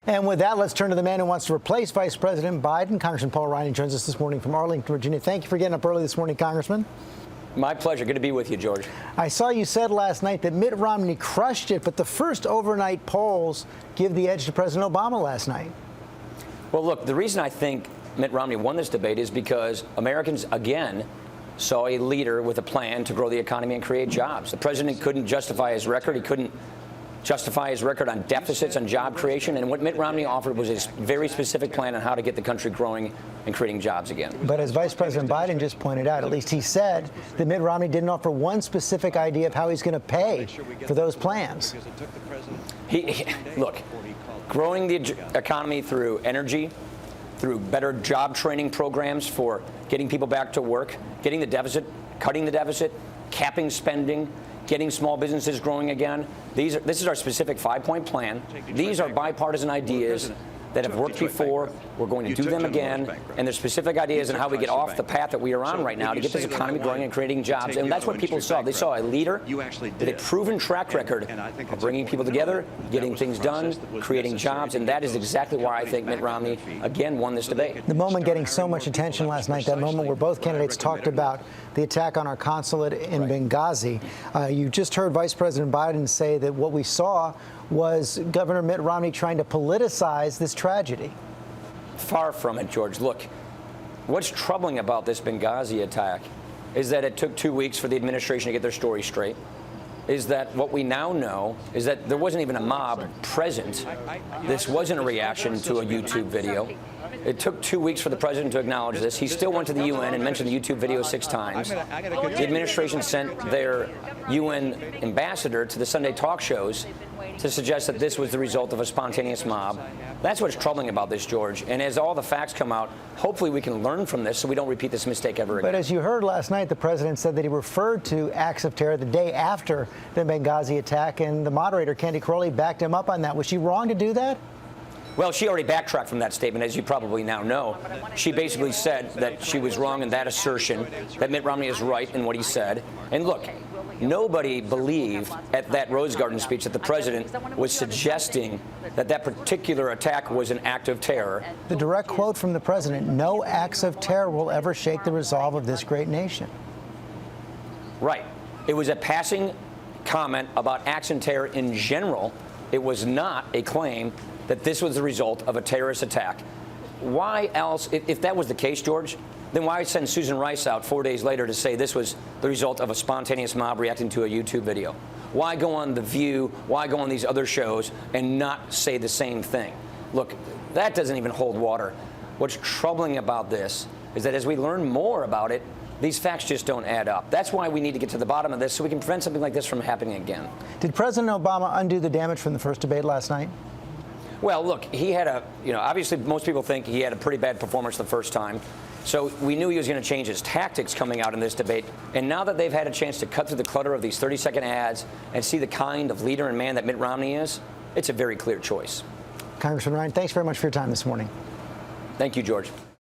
And with that, let's turn to the man who wants to replace Vice President Biden. Congressman Paul Ryan joins us this morning from Arlington, Virginia. Thank you for getting up early this morning, Congressman. My pleasure. Good to be with you, George. I saw you said last night that Mitt Romney crushed it, but the first overnight polls give the edge to President Obama last night. Well, look, the reason I think Mitt Romney won this debate is because Americans, again, saw a leader with a plan to grow the economy and create jobs. The president couldn't justify his record. He couldn't justify his record on deficits, on job creation. And what Mitt Romney offered was his very specific plan on how to get the country growing and creating jobs again. But as Vice President Biden just pointed out, at least he said that Mitt Romney didn't offer one specific idea of how he's going to pay for those plans. Look, growing the economy through energy, through better job training programs for getting people back to work, getting the deficit, cutting the deficit, capping spending, getting small businesses growing again. This is our specific 5-point plan. These are bipartisan ideas that have worked before. We're going to do them again. And there's specific ideas on how we get off the path that we are on right now to get this economy growing and creating jobs. And that's what people saw. They saw a leader with a proven track record of bringing people together, getting things done, creating jobs. And that is exactly why I think Mitt Romney, again, won this debate. The moment getting so much attention last night, that moment where both candidates talked about the attack on our consulate in Benghazi. You just heard Vice President Biden say that what we saw was Governor Mitt Romney trying to politicize this tragedy. Far from it, George. Look, what's troubling about this Benghazi attack is that it took 2 weeks for the administration to get their story straight. Is that what we now know is that there wasn't even a mob present. This wasn't a reaction to a YouTube video. It took 2 weeks for the president to acknowledge this. He still went to the UN and mentioned the YouTube video 6 times. The administration sent their UN ambassador to the Sunday talk shows to suggest that this was the result of a spontaneous mob. That's what's troubling about this, George. And as all the facts come out, hopefully we can learn from this so we don't repeat this mistake ever again. But as you heard last night, the president said that he referred to acts of terror the day after the Benghazi attack, and the moderator, Candy Crowley, backed him up on that. Was she wrong to do that? Well, she already backtracked from that statement, as you probably now know. She basically said that she was wrong in that assertion, that Mitt Romney is right in what he said. And look, nobody believed at that Rose Garden speech that the president was suggesting that that particular attack was an act of terror. The direct quote from the president, "No acts of terror will ever shake the resolve of this great nation." Right. It was a passing comment about acts of terror in general. It was not a claim that this was the result of a terrorist attack. Why else, if that was the case, George, then why send Susan Rice out 4 days later to say this was the result of a spontaneous mob reacting to a YouTube video? Why go on The View? Why go on these other shows and not say the same thing? Look, that doesn't even hold water. What's troubling about this is that as we learn more about it, these facts just don't add up. That's why we need to get to the bottom of this so we can prevent something like this from happening again. Did President Obama undo the damage from the first debate last night? Well, look, he had obviously most people think he had a pretty bad performance the first time. So we knew he was going to change his tactics coming out in this debate. And now that they've had a chance to cut through the clutter of these 30-second ads and see the kind of leader and man that Mitt Romney is, it's a very clear choice. Congressman Ryan, thanks very much for your time this morning. Thank you, George.